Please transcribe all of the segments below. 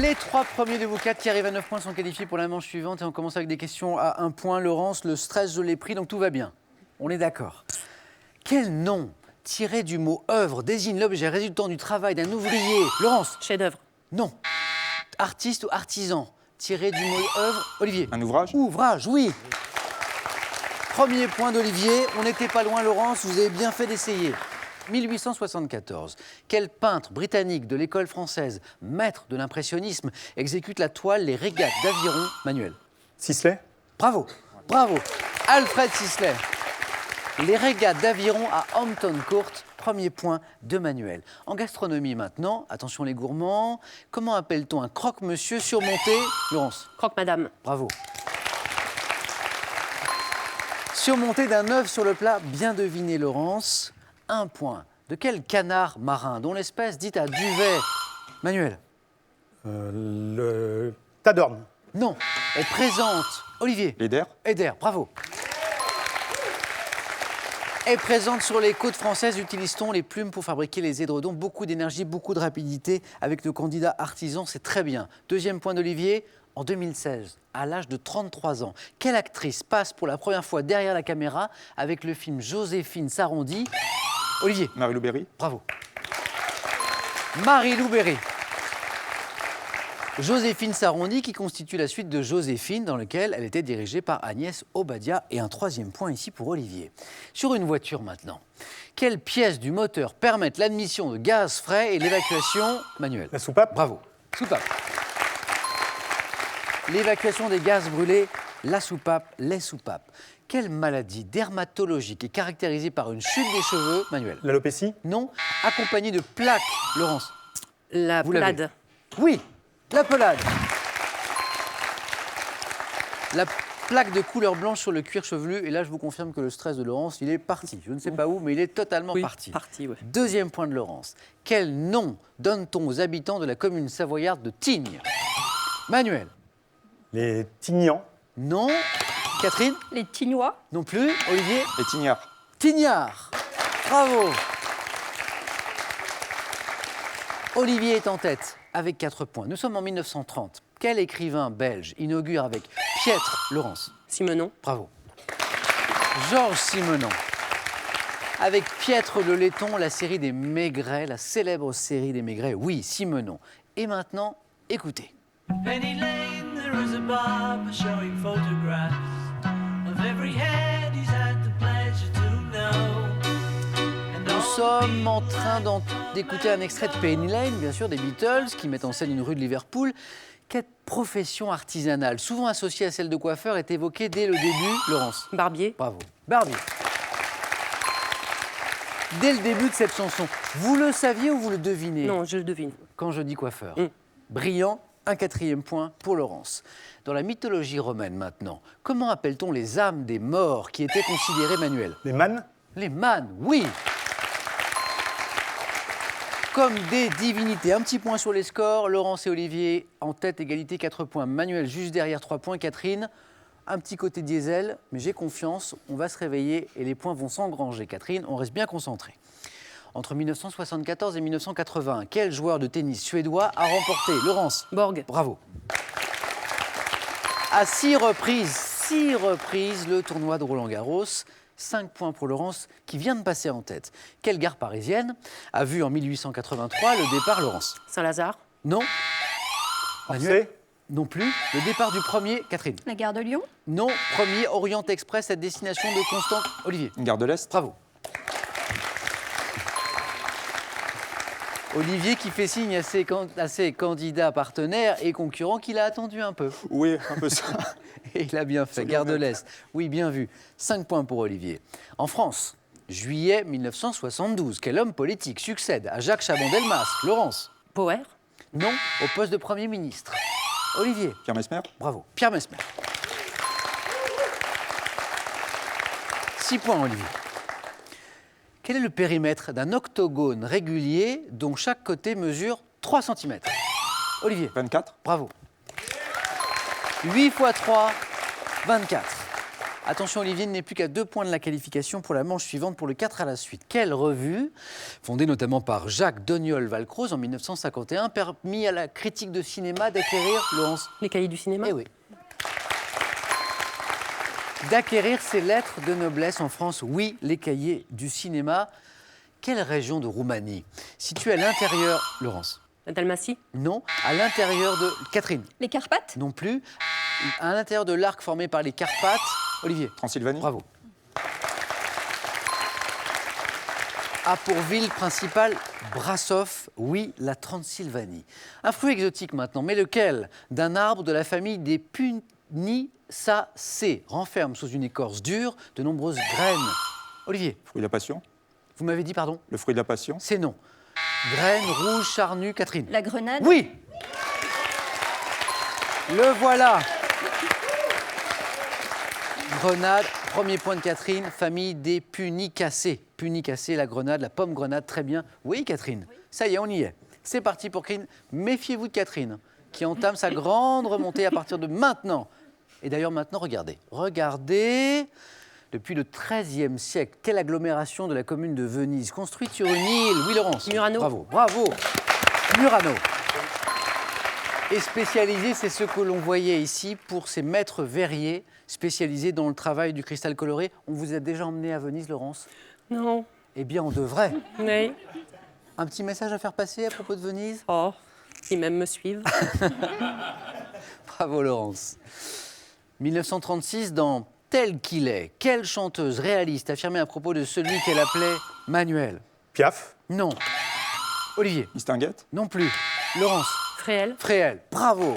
Les 3 premiers de vous 4 qui arrivent à 9 points sont qualifiés pour la manche suivante. Et on commence avec des questions à 1 point. Laurence, le stress, je l'ai pris, donc tout va bien. On est d'accord. Quel nom tiré du mot œuvre désigne l'objet résultant du travail d'un ouvrier? Laurence. Chef-d'œuvre. Non. Artiste ou artisan tiré du mot œuvre. Olivier. Un ouvrage? Ouvrage, oui. Premier point d'Olivier. On n'était pas loin, Laurence. Vous avez bien fait d'essayer. 1874. Quel peintre britannique de l'école française, maître de l'impressionnisme, exécute la toile Les Régates d'Aviron? Manuel. Sisley? Bravo, bravo. Alfred Sisley. Les Régates d'Aviron à Hampton Court. Premier point de Manuel. En gastronomie maintenant, attention les gourmands, comment appelle-t-on un croque-monsieur surmonté? Laurence. Croque-madame. Bravo. Surmonté d'un œuf sur le plat, bien deviné Laurence. 1 point. De quel canard marin dont l'espèce dite à duvet? Manuel. Le Tadorne. Non. Est présente. Olivier. Eider? Eider, bravo. Est présente sur les côtes françaises. Utilise-t-on les plumes pour fabriquer les édredons? Beaucoup d'énergie, beaucoup de rapidité avec nos candidats artisans, c'est très bien. Deuxième point d'Olivier. En 2016, à l'âge de 33 ans, quelle actrice passe pour la première fois derrière la caméra avec le film Joséphine s'arrondit? Olivier. Marie-Lou Berry? Bravo. Marie-Lou Berry. Joséphine s'arrondit qui constitue la suite de Joséphine dans laquelle elle était dirigée par Agnès Obadia. Et un 3e point ici pour Olivier. Sur une voiture maintenant, quelles pièces du moteur permettent l'admission de gaz frais et l'évacuation manuelle? La soupape? Bravo. Soupape. L'évacuation des gaz brûlés, la soupape, les soupapes. Quelle maladie dermatologique est caractérisée par une chute des cheveux? Manuel. L'alopécie? Non. Accompagnée de plaques. Laurence. La Vous l'avez. pelade. Oui, la pelade. La plaque de couleur blanche sur le cuir chevelu. Et là, je vous confirme que le stress de Laurence, il est parti. Je ne sais pas où, mais il est totalement parti. Parti, oui. Deuxième point de Laurence. Quel nom donne-t-on aux habitants de la commune savoyarde de Tignes? Manuel. Les Tignans? Non. Catherine? Les Tignois. Non plus. Olivier? Et Tignard? Tignard. Bravo. Olivier est en tête avec 4 points. Nous sommes en 1930. Quel écrivain belge inaugure avec Piètre Laurence? Simenon. Bravo. Georges Simenon. Avec Piètre le Laiton, la série des Maigret, la célèbre série des Maigret. Oui, Simenon. Et maintenant, écoutez. Penny Lane, there is a barber showing photographs of every head he's had the pleasure to know. Nous sommes en train d'écouter un extrait de Penny Lane, bien sûr, des Beatles, qui mettent en scène une rue de Liverpool. Quelle profession artisanale, souvent associée à celle de coiffeur, est évoquée dès le début? Laurence. Barbier. Bravo. Barbier. Dès le début de cette chanson, vous le saviez ou vous le devinez? Non, je le devine. Quand je dis coiffeur. Mm. Brillant, un 4e point pour Laurence. Dans la mythologie romaine maintenant, comment appelle-t-on les âmes des morts qui étaient considérées manuelles? Les Mannes? Les mânes, oui. Comme des divinités. Un petit point sur les scores. Laurence et Olivier en tête, égalité, 4 points. Manuel juste derrière, 3 points. Catherine, un petit côté diesel, mais j'ai confiance. On va se réveiller et les points vont s'engranger. Catherine, on reste bien concentré. Entre 1974 et 1981, quel joueur de tennis suédois a remporté? Laurence. Borg. Bravo. À 6 reprises, le tournoi de Roland-Garros. 5 points pour Laurence, qui vient de passer en tête. Quelle gare parisienne a vu en 1883 le départ, Laurence? Saint-Lazare. Non. Orsay? Non plus. Le départ du premier, Catherine? La gare de Lyon? Non. Premier, Orient Express à destination de Constante. Olivier? Gare de l'Est? Bravo. Olivier qui fait signe à ses candidats partenaires et concurrents qu'il a attendu un peu. Oui, un peu ça. Et il a bien fait. Gare de l'Est. Oui, bien vu. 5 points pour Olivier. En France, juillet 1972, quel homme politique succède à Jacques Chaban-Delmas? Laurence? Poher. Non, au poste de Premier ministre. Olivier? Pierre Messmer? Bravo. Pierre Messmer. 6 points, Olivier. Quel est le périmètre d'un octogone régulier dont chaque côté mesure 3 cm? Olivier? 24? Bravo. 8 x 3, 24. Attention, Olivier n'est plus qu'à 2 points de la qualification pour la manche suivante pour le 4 à la suite. Quelle revue, fondée notamment par Jacques Doniol-Valcroze en 1951, permis à la critique de cinéma d'acquérir, Laurence? Les cahiers du cinéma. Eh oui. D'acquérir ses lettres de noblesse en France, oui, les cahiers du cinéma. Quelle région de Roumanie? Située à l'intérieur, Laurence? La Dalmatie. Non. À l'intérieur de... Catherine? Les Carpates? Non plus. À l'intérieur de l'arc formé par les Carpates, Olivier? Transylvanie. Bravo. A pour ville principale Brassov, oui, la Transylvanie. Un fruit exotique maintenant, mais lequel? D'un arbre de la famille des Punicacées, renferme sous une écorce dure de nombreuses graines. Olivier, Fruit de la passion. vous m'avez dit pardon? Le fruit de la passion. C'est non. Graines rouges, charnues, Catherine? La Grenade? Oui. Le voilà. Grenade, premier point de Catherine, famille des Punicacées. Punicacées, la grenade, la pomme grenade, très bien. Oui, Catherine, ça y est, on y est. C'est parti pour Catherine. Méfiez-vous de Catherine, qui entame sa grande remontée à partir de maintenant. Et d'ailleurs, maintenant, regardez. Regardez. Depuis le XIIIe siècle, quelle agglomération de la commune de Venise, construite sur une île? Oui, Laurence. Murano. Bravo, bravo. Murano. Et spécialisé, c'est ce que l'on voyait ici pour ces maîtres verriers spécialisés dans le travail du cristal coloré. On vous a déjà emmené à Venise, Laurence? Non. Eh bien, on devrait. Oui. Un petit message à faire passer à propos de Venise? Oh, ils même me suivent. Bravo, Laurence. 1936, dans Tel qu'il est, quelle chanteuse réaliste affirmait à propos de celui qu'elle appelait Manuel? Piaf. Non. Olivier? Mistinguett. Non plus. Laurence? Fréhel. Fréhel, bravo.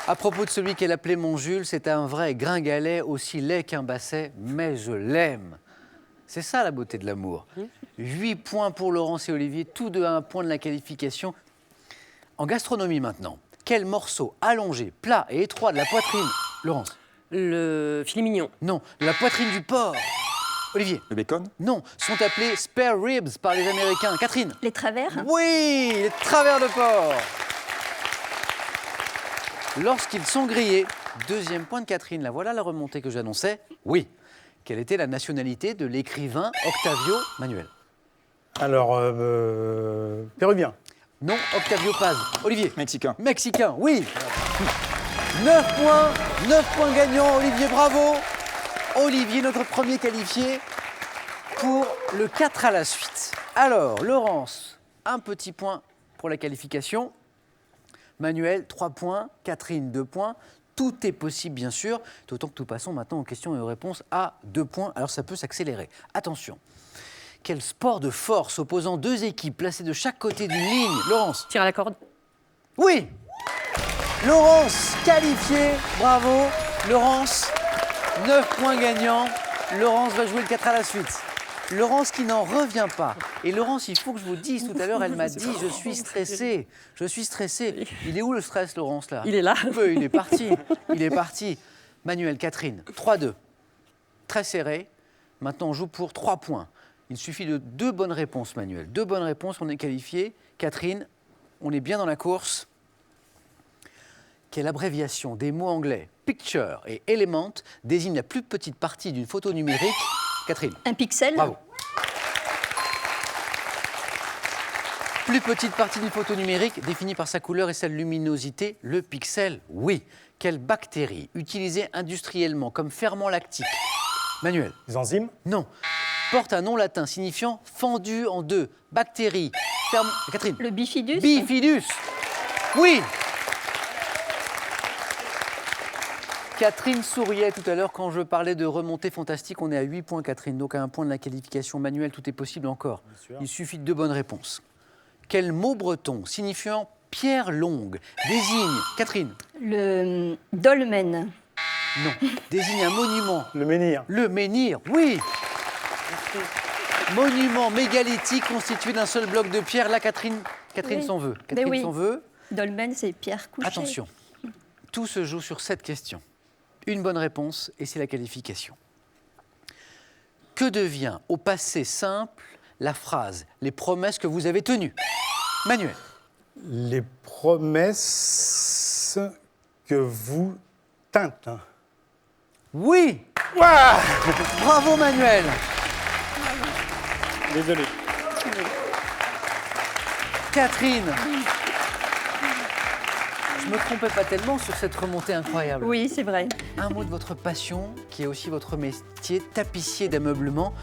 À propos de celui qu'elle appelait mon Jules, c'est un vrai gringalet, aussi laid qu'un basset, mais je l'aime. C'est ça la beauté de l'amour. 8 points pour Laurence et Olivier, tous deux à 1 point de la qualification. En gastronomie maintenant, quel morceau allongé, plat et étroit de la poitrine, Laurence? Le filet mignon. Non, de la poitrine du porc. Olivier? Le bacon. Non, sont appelés spare ribs par les Américains. Catherine? Les Travers? Oui, les travers de porc. Lorsqu'ils sont grillés, 2e point de Catherine, la voilà la remontée que j'annonçais. Oui. Quelle était la nationalité de l'écrivain Octavio Manuel? Alors, péruvien. Non, Octavio Paz. Olivier? Mexicain. Mexicain, oui. 9 points gagnants, Olivier, bravo. Olivier, notre premier qualifié pour le 4 à la suite. Alors, Laurence, un petit point pour la qualification. Manuel, 3 points. Catherine, 2 points. Tout est possible, bien sûr, d'autant que nous passons maintenant aux questions et aux réponses à 2 points. Alors, ça peut s'accélérer. Attention. Quel sport de force opposant 2 équipes placées de chaque côté d'une ligne? Laurence? Tire à la corde. Oui. Laurence, qualifiée. Bravo. Laurence, 9 points gagnants. Laurence va jouer le 4 à la suite. Laurence qui n'en revient pas. Et Laurence, il faut que je vous dise, tout à l'heure, elle m'a dit « Je suis stressée. Je suis stressée. » Il est où le stress, Laurence, là? Il est là. Il est parti. Il est parti. Manuel, Catherine, 3-2. Très serré. Maintenant, on joue pour 3 points. Il suffit de 2 bonnes réponses, Manuel. 2 bonnes réponses, on est qualifié. Catherine, on est bien dans la course. Quelle abréviation des mots anglais picture et element désigne la plus petite partie d'une photo numérique? Catherine. Un pixel? Bravo. Plus petite partie d'une photo numérique définie par sa couleur et sa luminosité, le pixel, oui. Quelle bactérie utilisée industriellement comme ferment lactique? Manuel. Les enzymes. Non. Porte un nom latin signifiant fendu en deux. Bactérie. Catherine. Le bifidus? Bifidus. Oui. Catherine souriait tout à l'heure quand je parlais de remontée fantastique. On est à 8 points, Catherine, donc à 1 point de la qualification. Manuel, tout est possible encore. Il suffit de 2 bonnes réponses. Quel mot breton signifiant pierre longue désigne, Catherine? Le dolmen? Non. Désigne un monument. Le menhir. Le menhir, oui. Monument mégalithique constitué d'un seul bloc de pierre. Là, Catherine Oui. s'en veut. Mais Catherine oui. s'en veut. Dolmen, c'est pierre couchée. Attention, tout se joue sur cette question. Une bonne réponse et c'est la qualification. Que devient au passé simple la phrase « les promesses que vous avez tenues » Manuel. Les promesses que vous Tintin. Oui. Ouah Bravo Manuel. Désolé. Catherine. Je me trompais pas tellement sur cette remontée incroyable. Oui, c'est vrai. Un mot de votre passion, qui est aussi votre métier, tapissier d'ameublement.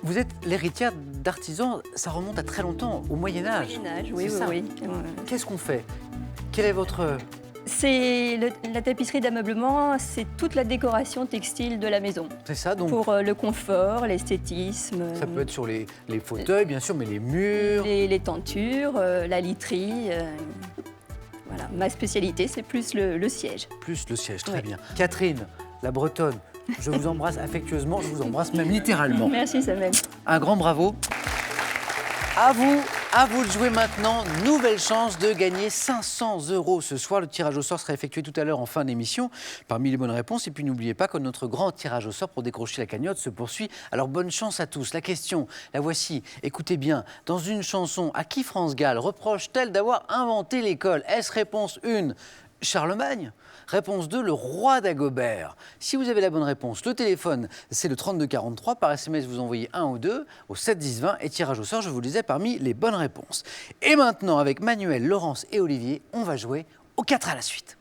Vous êtes l'héritière d'artisans, ça remonte à très longtemps, au Moyen-Âge. Moyen-Âge, oui, C'est oui, ça. oui. Qu'est-ce qu'on fait? Quel est votre... C'est la tapisserie d'ameublement, c'est toute la décoration textile de la maison. C'est ça, donc Pour le confort, l'esthétisme, ça peut être sur les fauteuils, bien sûr, mais les murs. les tentures, la literie. Voilà, ma spécialité, c'est plus le siège. Plus le siège, très Ouais. bien. Catherine, la Bretonne, je vous embrasse affectueusement, je vous embrasse même littéralement. Merci Samuel. Un grand bravo. À vous de jouer maintenant. Nouvelle chance de gagner 500 € ce soir. Le tirage au sort sera effectué tout à l'heure en fin d'émission parmi les bonnes réponses. Et puis n'oubliez pas que notre grand tirage au sort pour décrocher la cagnotte se poursuit. Alors bonne chance à tous. La question, la voici. Écoutez bien. Dans une chanson, à qui France Gall reproche-t-elle d'avoir inventé l'école? Est-ce réponse 1, Charlemagne? Réponse 2, le roi d'Agobert. Si vous avez la bonne réponse, le téléphone, c'est le 3243. Par SMS, vous envoyez 1 ou 2 au 7 10 20 et tirage au sort, je vous le disais, parmi les bonnes réponses. Et maintenant, avec Manuel, Laurence et Olivier, on va jouer aux 4 à la suite.